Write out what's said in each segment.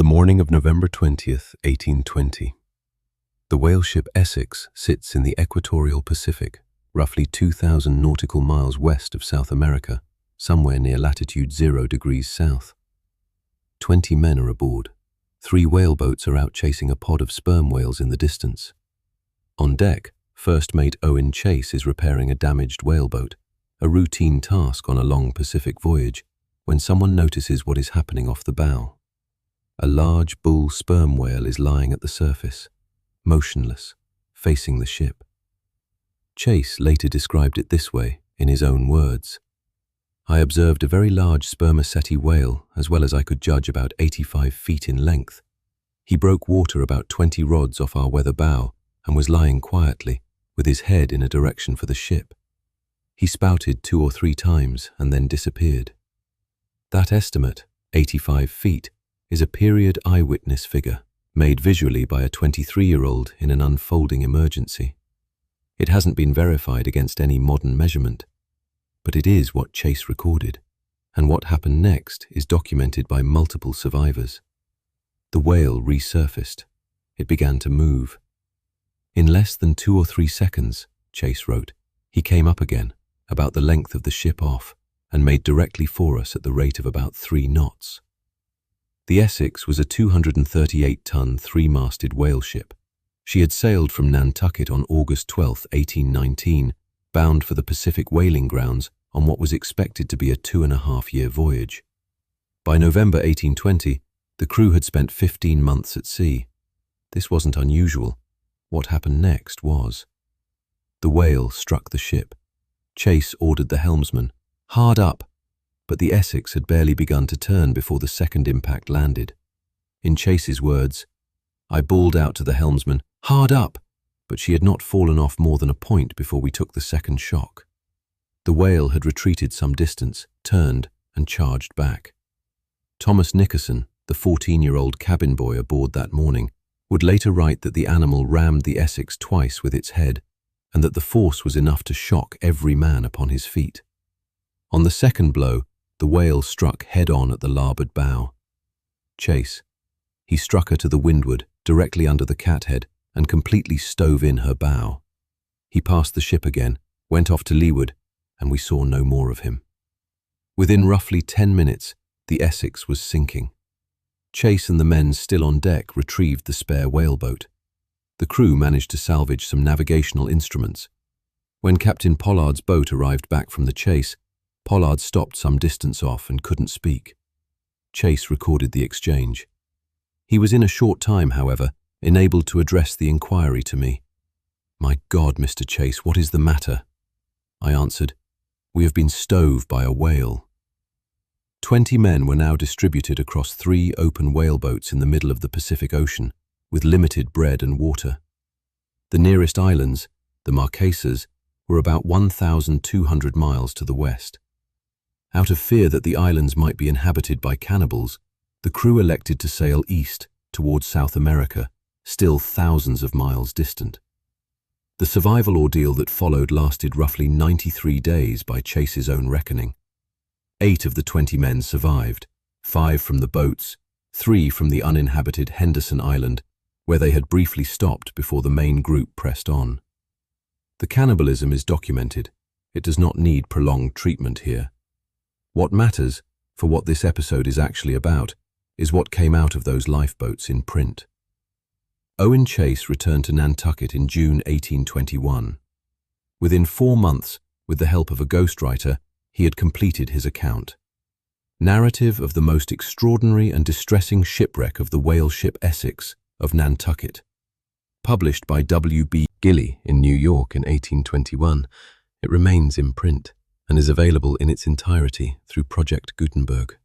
The morning of November 20th, 1820. The whaleship Essex sits in the equatorial Pacific, roughly 2,000 nautical miles west of South America, somewhere near latitude 0 degrees south. 20 men are aboard. 3 whaleboats are out chasing a pod of sperm whales in the distance. On deck, First Mate Owen Chase is repairing a damaged whaleboat, a routine task on a long Pacific voyage, when someone notices what is happening off the bow. A large bull sperm whale is lying at the surface, motionless, facing the ship. Chase later described it this way, in his own words. "I observed a very large spermaceti whale, as well as I could judge about 85 feet in length. He broke water about 20 rods off our weather bow and was lying quietly, with his head in a direction for the ship. He spouted 2 or 3 times and then disappeared." That estimate, 85 feet, is a period eyewitness figure, made visually by a 23-year-old in an unfolding emergency. It hasn't been verified against any modern measurement, but it is what Chase recorded, and what happened next is documented by multiple survivors. The whale resurfaced. It began to move. "In less than 2 or 3 seconds," Chase wrote, "he came up again, about the length of the ship off, and made directly for us at the rate of about 3 knots. The Essex was a 238-ton, 3-masted whaleship. She had sailed from Nantucket on August 12, 1819, bound for the Pacific whaling grounds on what was expected to be a 2.5-year voyage. By November 1820, the crew had spent 15 months at sea. This wasn't unusual. What happened next was. The whale struck the ship. Chase ordered the helmsman, "Hard up," but the Essex had barely begun to turn before the second impact landed. In Chase's words, "I bawled out to the helmsman, 'Hard up,' but she had not fallen off more than a point before we took the second shock." The whale had retreated some distance, turned, and charged back. Thomas Nickerson, the 14-year-old cabin boy aboard that morning, would later write that the animal rammed the Essex twice with its head, and that the force was enough to shock every man upon his feet. On the second blow, the whale struck head-on at the larboard bow. Chase. "He struck her to the windward, directly under the cathead, and completely stove in her bow. He passed the ship again, went off to leeward, and we saw no more of him." Within roughly 10 minutes, the Essex was sinking. Chase and the men still on deck retrieved the spare whaleboat. The crew managed to salvage some navigational instruments. When Captain Pollard's boat arrived back from the chase, Pollard stopped some distance off and couldn't speak. Chase recorded the exchange. He was in a short time, however, enabled to address the inquiry to me. "My God, Mr. Chase, what is the matter?" I answered, "We have been stove by a whale." 20 men were now distributed across 3 open whaleboats in the middle of the Pacific Ocean, with limited bread and water. The nearest islands, the Marquesas, were about 1,200 miles to the west. Out of fear that the islands might be inhabited by cannibals, the crew elected to sail east towards South America, still thousands of miles distant. The survival ordeal that followed lasted roughly 93 days by Chase's own reckoning. 8 of the 20 men survived, 5 from the boats, 3 from the uninhabited Henderson Island, where they had briefly stopped before the main group pressed on. The cannibalism is documented. It does not need prolonged treatment here. What matters, for what this episode is actually about, is what came out of those lifeboats in print. Owen Chase returned to Nantucket in June 1821. Within 4 months, with the help of a ghostwriter, he had completed his account. Narrative of the most extraordinary and distressing shipwreck of the whaleship Essex of Nantucket. Published by W.B. Gilley in New York in 1821, it remains in print and is available in its entirety through Project Gutenberg.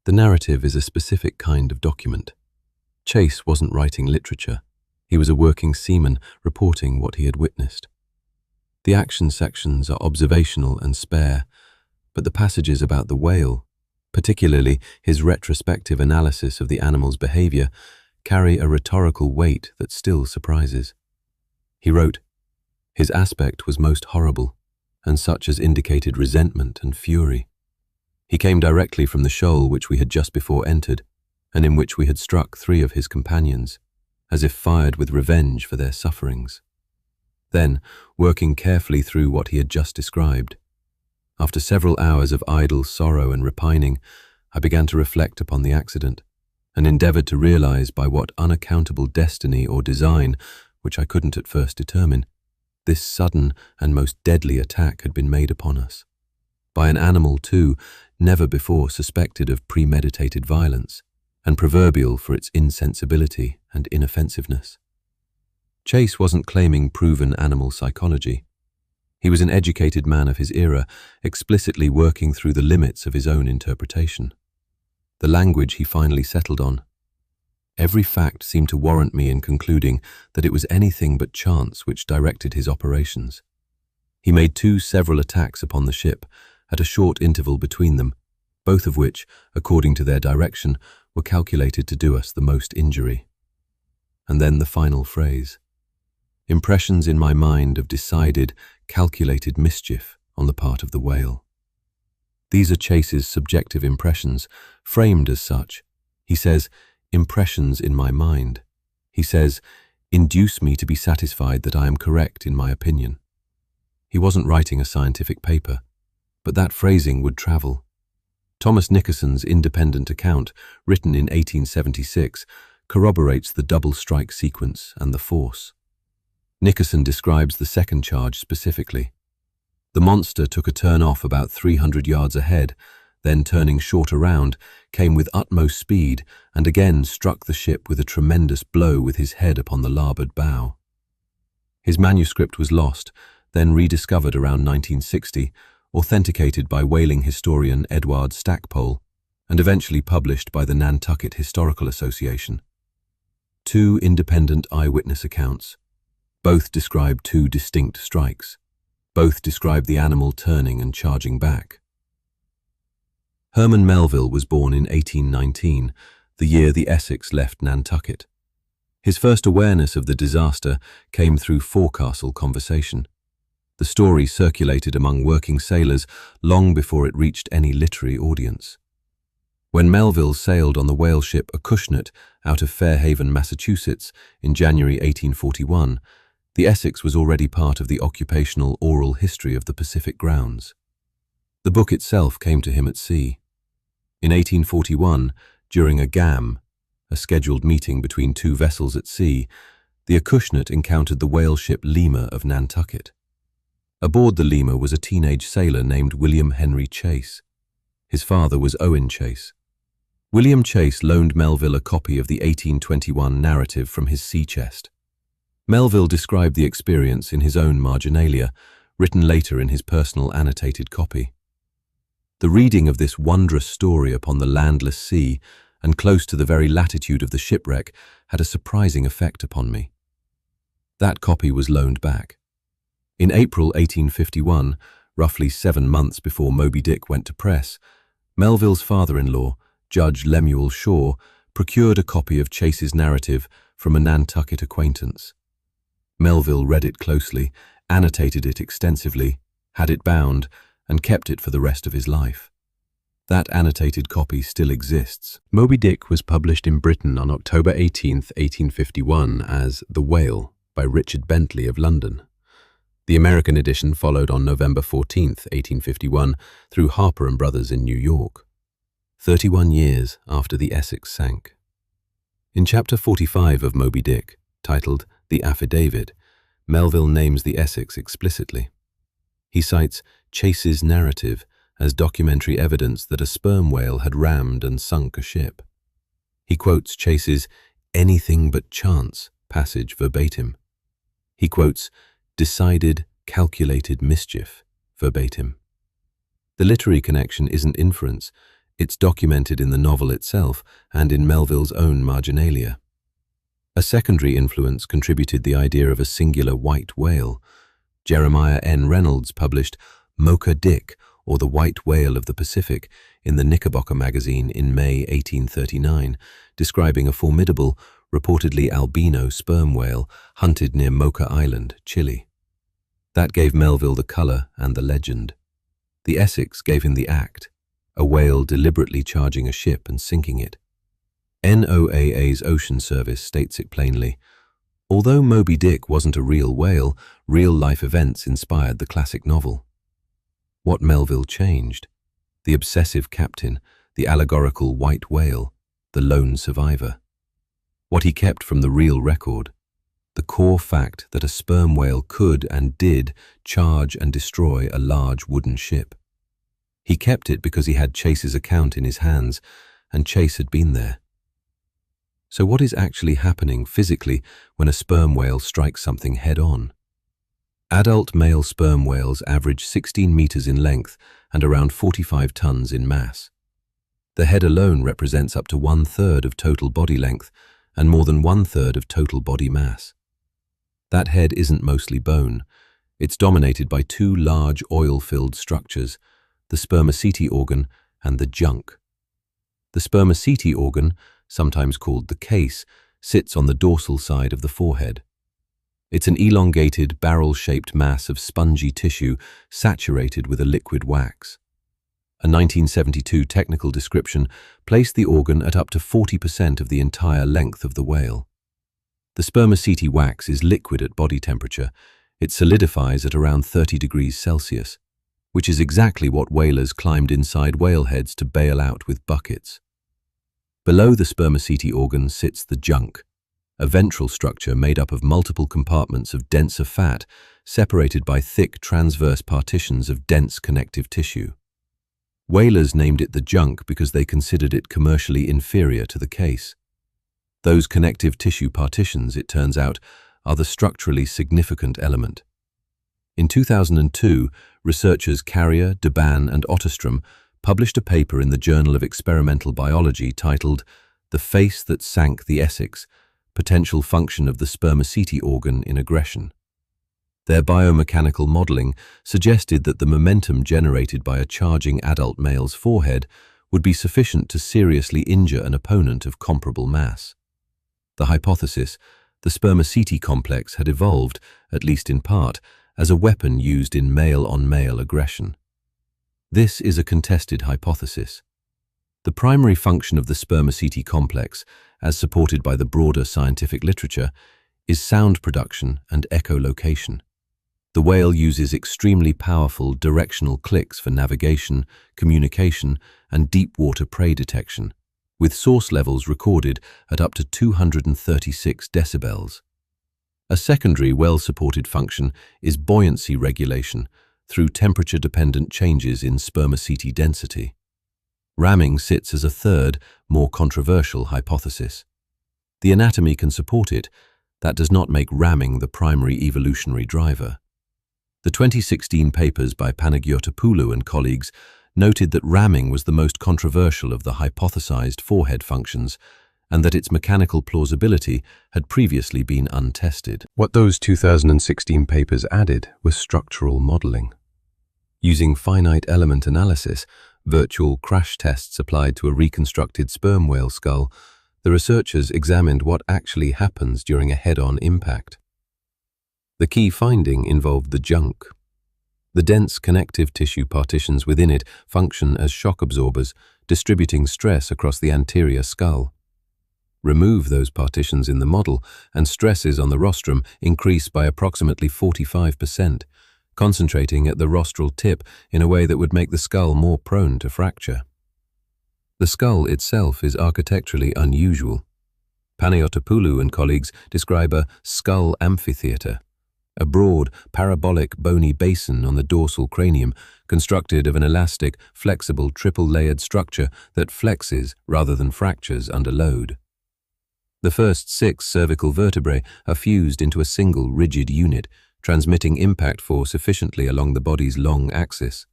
The narrative is a specific kind of document. Chase wasn't writing literature. He was a working seaman reporting what he had witnessed. The action sections are observational and spare, but the passages about the whale, particularly his retrospective analysis of the animal's behavior, carry a rhetorical weight that still surprises. He wrote, "His aspect was most horrible, and such as indicated resentment and fury. He came directly from the shoal which we had just before entered, and in which we had struck 3 of his companions, as if fired with revenge for their sufferings. Then, working carefully through what he had just described, after several hours of idle sorrow and repining, I began to reflect upon the accident, and endeavored to realize by what unaccountable destiny or design, which I couldn't at first determine, this sudden and most deadly attack had been made upon us. By an animal, too, never before suspected of premeditated violence, and proverbial for its insensibility and inoffensiveness. Chase wasn't claiming proven animal psychology. He was an educated man of his era, explicitly working through the limits of his own interpretation. The language he finally settled on. Every fact seemed to warrant me in concluding that it was anything but chance which directed his operations. He made 2 several attacks upon the ship, at a short interval between them, both of which, according to their direction, were calculated to do us the most injury. And then the final phrase. Impressions in my mind of decided, calculated mischief on the part of the whale. These are Chase's subjective impressions, framed as such. He says, impressions in my mind. He says, induce me to be satisfied that I am correct in my opinion. He wasn't writing a scientific paper, but that phrasing would travel. Thomas Nickerson's independent account, written in 1876, corroborates the double strike sequence and the force. Nickerson describes the second charge specifically. The monster took a turn off about 300 yards ahead, then turning short around, came with utmost speed and again struck the ship with a tremendous blow with his head upon the larboard bow. His manuscript was lost, then rediscovered around 1960, authenticated by whaling historian Edward Stackpole, and eventually published by the Nantucket Historical Association. 2 independent eyewitness accounts. Both describe 2 distinct strikes. Both describe the animal turning and charging back. Herman Melville was born in 1819, the year the Essex left Nantucket. His first awareness of the disaster came through forecastle conversation. The story circulated among working sailors long before it reached any literary audience. When Melville sailed on the whaleship Acushnet out of Fairhaven, Massachusetts, in January 1841, the Essex was already part of the occupational oral history of the Pacific grounds. The book itself came to him at sea. In 1841, during a GAM, a scheduled meeting between 2 vessels at sea, the Acushnet encountered the whaleship Lima of Nantucket. Aboard the Lima was a teenage sailor named William Henry Chase. His father was Owen Chase. William Chase loaned Melville a copy of the 1821 narrative from his sea chest. Melville described the experience in his own marginalia, written later in his personal annotated copy. The reading of this wondrous story upon the landless sea and close to the very latitude of the shipwreck had a surprising effect upon me. That copy was loaned back. In April 1851, roughly 7 months before Moby Dick went to press, Melville's father-in-law, Judge Lemuel Shaw, procured a copy of Chase's narrative from a Nantucket acquaintance. Melville read it closely, annotated it extensively, had it bound, and kept it for the rest of his life. That annotated copy still exists. Moby Dick was published in Britain on October 18, 1851 as The Whale by Richard Bentley of London. The American edition followed on November 14, 1851 through Harper & Brothers in New York, 31 years after the Essex sank. In Chapter 45 of Moby Dick, titled The Affidavit, Melville names the Essex explicitly. He cites Chase's narrative as documentary evidence that a sperm whale had rammed and sunk a ship. He quotes Chase's "anything but chance" passage verbatim. He quotes "decided, calculated mischief" verbatim. The literary connection isn't inference, it's documented in the novel itself and in Melville's own marginalia. A secondary influence contributed the idea of a singular white whale. Jeremiah N. Reynolds published Mocha Dick, or the White Whale of the Pacific, in the Knickerbocker magazine in May 1839, describing a formidable, reportedly albino sperm whale hunted near Mocha Island, Chile. That gave Melville the color and the legend. The Essex gave him the act, a whale deliberately charging a ship and sinking it. NOAA's Ocean Service states it plainly. Although Moby Dick wasn't a real whale, real-life events inspired the classic novel. What Melville changed? The obsessive captain, the allegorical white whale, the lone survivor. What he kept from the real record? The core fact that a sperm whale could and did charge and destroy a large wooden ship. He kept it because he had Chase's account in his hands, and Chase had been there. So what is actually happening physically when a sperm whale strikes something head-on? Adult male sperm whales average 16 meters in length and around 45 tons in mass. The head alone represents up to 1/3 of total body length and more than 1/3 of total body mass. That head isn't mostly bone. It's dominated by two large oil-filled structures, the spermaceti organ and the junk. The spermaceti organ, sometimes called the case, sits on the dorsal side of the forehead. It's an elongated, barrel-shaped mass of spongy tissue saturated with a liquid wax. A 1972 technical description placed the organ at up to 40% of the entire length of the whale. The spermaceti wax is liquid at body temperature. It solidifies at around 30 degrees Celsius, which is exactly what whalers climbed inside whaleheads to bail out with buckets. Below the spermaceti organ sits the junk, a ventral structure made up of multiple compartments of denser fat separated by thick transverse partitions of dense connective tissue. Whalers named it the junk because they considered it commercially inferior to the case. Those connective tissue partitions, it turns out, are the structurally significant element. In 2002, researchers Carrier, DeBan, and Otterstrom published a paper in the Journal of Experimental Biology titled "The Face That Sank the Essex: Potential Function of the Spermaceti Organ in Aggression." Their biomechanical modeling suggested that the momentum generated by a charging adult male's forehead would be sufficient to seriously injure an opponent of comparable mass. The hypothesis, the spermaceti complex, had evolved, at least in part, as a weapon used in male-on-male aggression. This is a contested hypothesis. The primary function of the spermaceti complex, as supported by the broader scientific literature, is sound production and echolocation. The whale uses extremely powerful directional clicks for navigation, communication, and deep-water prey detection, with source levels recorded at up to 236 decibels. A secondary, well-supported function is buoyancy regulation through temperature-dependent changes in spermaceti density. Ramming sits as a third, more controversial hypothesis. The anatomy can support it. That does not make ramming the primary evolutionary driver. The 2016 papers by Panagiotopoulou and colleagues noted that ramming was the most controversial of the hypothesized forehead functions, and that its mechanical plausibility had previously been untested. What those 2016 papers added was structural modeling. Using finite element analysis, virtual crash tests applied to a reconstructed sperm whale skull, the researchers examined what actually happens during a head-on impact. The key finding involved the junk. The dense connective tissue partitions within it function as shock absorbers, distributing stress across the anterior skull. Remove those partitions in the model, and stresses on the rostrum increase by approximately 45%, concentrating at the rostral tip in a way that would make the skull more prone to fracture. The skull itself is architecturally unusual. Panagiotopoulou and colleagues describe a skull amphitheater, a broad, parabolic, bony basin on the dorsal cranium constructed of an elastic, flexible, triple-layered structure that flexes rather than fractures under load. The first 6 cervical vertebrae are fused into a single rigid unit, transmitting impact force efficiently along the body's long axis.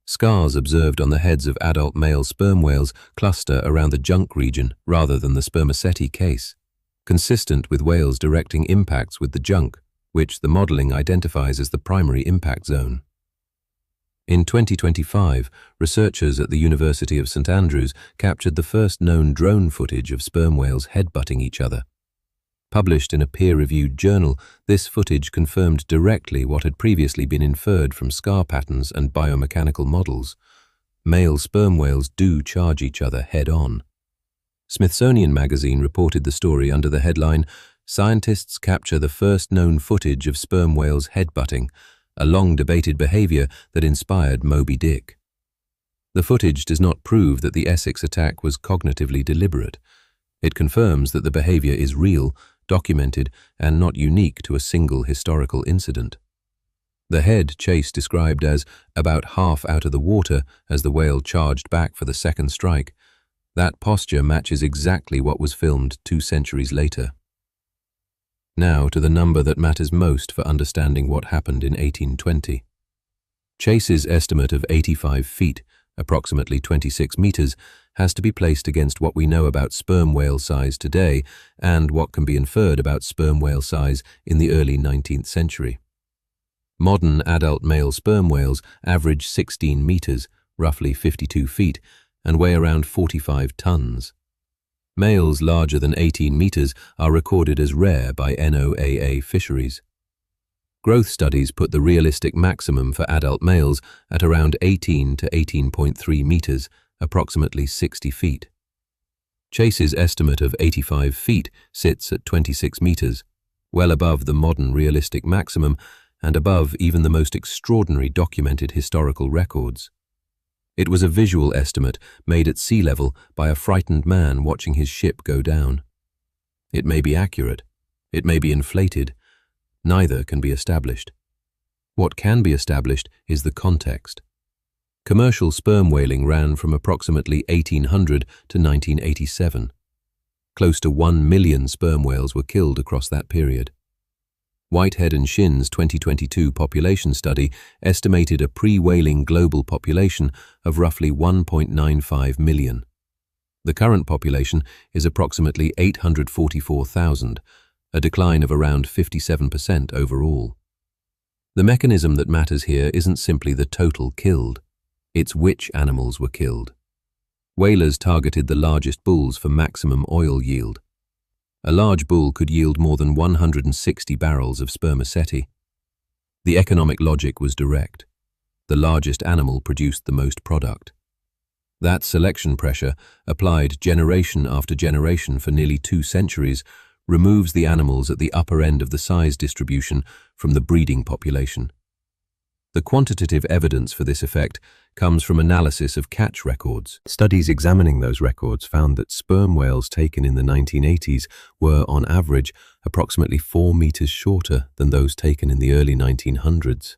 Scars observed on the heads of adult male sperm whales cluster around the junk region rather than the spermaceti case, consistent with whales directing impacts with the junk, which the modeling identifies as the primary impact zone. In 2025, researchers at the University of St Andrews captured the first known drone footage of sperm whales headbutting each other. Published in a peer-reviewed journal, this footage confirmed directly what had previously been inferred from scar patterns and biomechanical models. Male sperm whales do charge each other head-on. Smithsonian magazine reported the story under the headline, "Scientists Capture the First Known Footage of Sperm Whales Headbutting, a Long-Debated Behavior That Inspired Moby Dick." The footage does not prove that the Essex attack was cognitively deliberate. It confirms that the behavior is real, documented, and not unique to a single historical incident. The head Chase described as about half out of the water as the whale charged back for the second strike. That posture matches exactly what was filmed 2 centuries later. Now to the number that matters most for understanding what happened in 1820. Chase's estimate of 85 feet, approximately 26 meters, has to be placed against what we know about sperm whale size today and what can be inferred about sperm whale size in the early 19th century. Modern adult male sperm whales average 16 meters, roughly 52 feet, and weigh around 45 tons. Males larger than 18 meters are recorded as rare by NOAA fisheries. Growth studies put the realistic maximum for adult males at around 18 to 18.3 meters, approximately 60 feet. Chase's estimate of 85 feet sits at 26 meters, well above the modern realistic maximum and above even the most extraordinary documented historical records. It was a visual estimate made at sea level by a frightened man watching his ship go down. It may be accurate, it may be inflated, neither can be established. What can be established is the context. Commercial sperm whaling ran from approximately 1800 to 1987. Close to 1 million sperm whales were killed across that period. Whitehead and Shin's 2022 population study estimated a pre-whaling global population of roughly 1.95 million. The current population is approximately 844,000, a decline of around 57% overall. The mechanism that matters here isn't simply the total killed, it's which animals were killed. Whalers targeted the largest bulls for maximum oil yield. A large bull could yield more than 160 barrels of spermaceti. The economic logic was direct. The largest animal produced the most product. That selection pressure, applied generation after generation for nearly 2 centuries, removes the animals at the upper end of the size distribution from the breeding population. The quantitative evidence for this effect comes from analysis of catch records. Studies examining those records found that sperm whales taken in the 1980s were, on average, approximately 4 meters shorter than those taken in the early 1900s.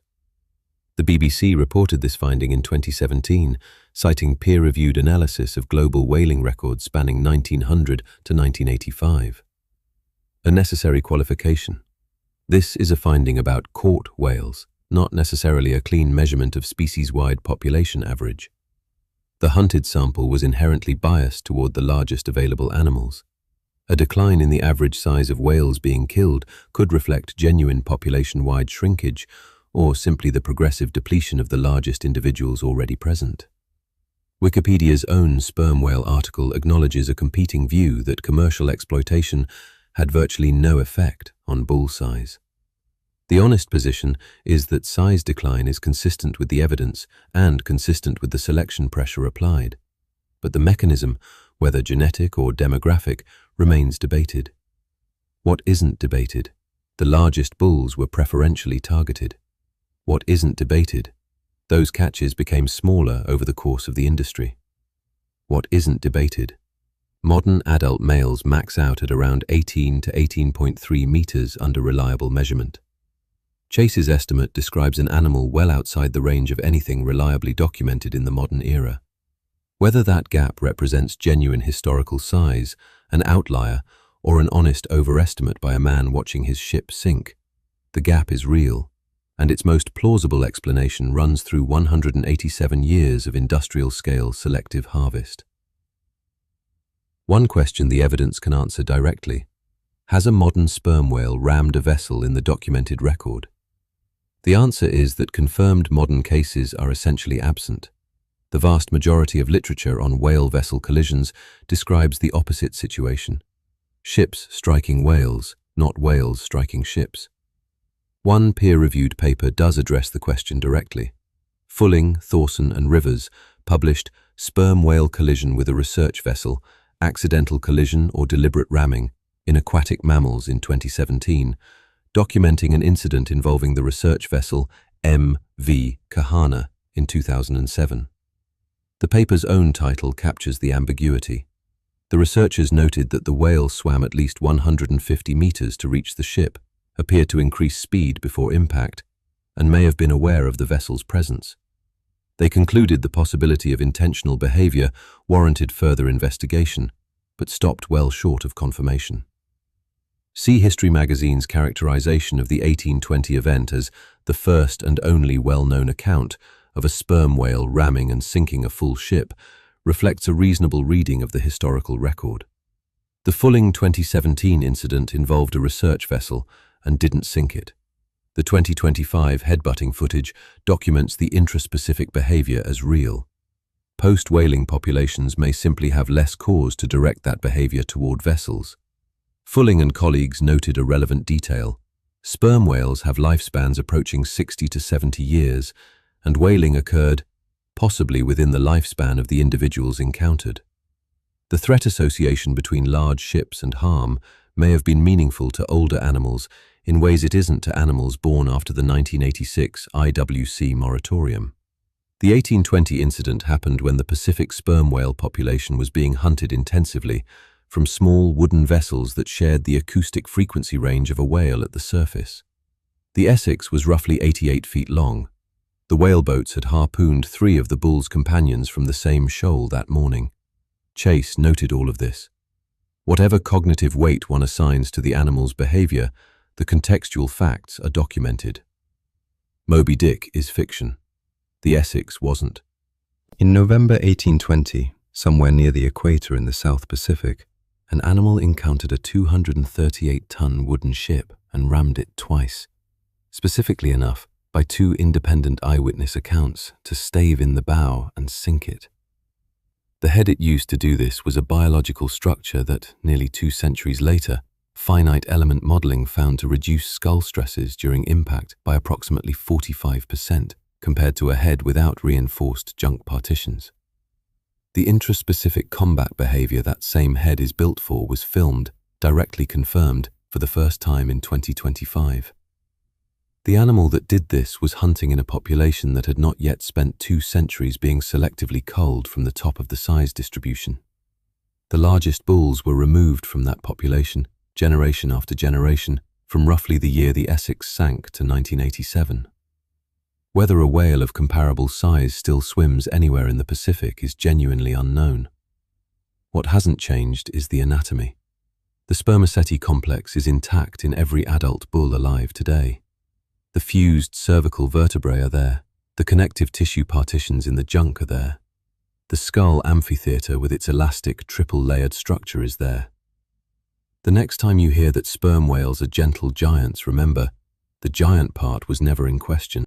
The BBC reported this finding in 2017, citing peer-reviewed analysis of global whaling records spanning 1900 to 1985. A necessary qualification. This is a finding about caught whales, not necessarily a clean measurement of species-wide population average. The hunted sample was inherently biased toward the largest available animals. A decline in the average size of whales being killed could reflect genuine population-wide shrinkage or simply the progressive depletion of the largest individuals already present. Wikipedia's own sperm whale article acknowledges a competing view that commercial exploitation had virtually no effect on bull size. The honest position is that size decline is consistent with the evidence and consistent with the selection pressure applied. But the mechanism, whether genetic or demographic, remains debated. What isn't debated? The largest bulls were preferentially targeted. What isn't debated? Those catches became smaller over the course of the industry. What isn't debated? Modern adult males max out at around 18 to 18.3 meters under reliable measurement. Chase's estimate describes an animal well outside the range of anything reliably documented in the modern era. Whether that gap represents genuine historical size, an outlier, or an honest overestimate by a man watching his ship sink, the gap is real, and its most plausible explanation runs through 187 years of industrial-scale selective harvest. One question the evidence can answer directly: has a modern sperm whale rammed a vessel in the documented record? The answer is that confirmed modern cases are essentially absent. The vast majority of literature on whale vessel collisions describes the opposite situation: ships striking whales, not whales striking ships. One peer-reviewed paper does address the question directly. Fulling, Thorson and Rivers published "Sperm Whale Collision with a Research Vessel: Accidental Collision or Deliberate Ramming in Aquatic Mammals in 2017, documenting an incident involving the research vessel M.V. Kahana in 2007. The paper's own title captures the ambiguity. The researchers noted that the whale swam at least 150 meters to reach the ship, appeared to increase speed before impact, and may have been aware of the vessel's presence. They concluded the possibility of intentional behavior warranted further investigation, but stopped well short of confirmation. Sea History magazine's characterization of the 1820 event as the first and only well-known account of a sperm whale ramming and sinking a full ship reflects a reasonable reading of the historical record. The Fulling 2017 incident involved a research vessel and didn't sink it. The 2025 headbutting footage documents the intraspecific behavior as real. Post-whaling populations may simply have less cause to direct that behavior toward vessels. Fulling and colleagues noted a relevant detail. Sperm whales have lifespans approaching 60 to 70 years, and whaling occurred possibly within the lifespan of the individuals encountered. The threat association between large ships and harm may have been meaningful to older animals in ways it isn't to animals born after the 1986 IWC moratorium. The 1820 incident happened when the Pacific sperm whale population was being hunted intensively from small wooden vessels that shared the acoustic frequency range of a whale at the surface. The Essex was roughly 88 feet long. The whaleboats had harpooned 3 of the bull's companions from the same shoal that morning. Chase noted all of this. Whatever cognitive weight one assigns to the animal's behavior, the contextual facts are documented. Moby Dick is fiction. The Essex wasn't. In November 1820, somewhere near the equator in the South Pacific, an animal encountered a 238-ton wooden ship and rammed it twice, specifically enough by 2 independent eyewitness accounts to stave in the bow and sink it. The head it used to do this was a biological structure that, nearly 2 centuries later, finite element modeling found to reduce skull stresses during impact by approximately 45% compared to a head without reinforced junk partitions. The intraspecific combat behavior that same head is built for was filmed, directly confirmed, for the first time in 2025. The animal that did this was hunting in a population that had not yet spent 2 centuries being selectively culled from the top of the size distribution. The largest bulls were removed from that population, generation after generation, from roughly the year the Essex sank to 1987. Whether a whale of comparable size still swims anywhere in the Pacific is genuinely unknown. What hasn't changed is the anatomy. The spermaceti complex is intact in every adult bull alive today. The fused cervical vertebrae are there. The connective tissue partitions in the junk are there. The skull amphitheater with its elastic triple-layered structure is there. The next time you hear that sperm whales are gentle giants, remember, the giant part was never in question.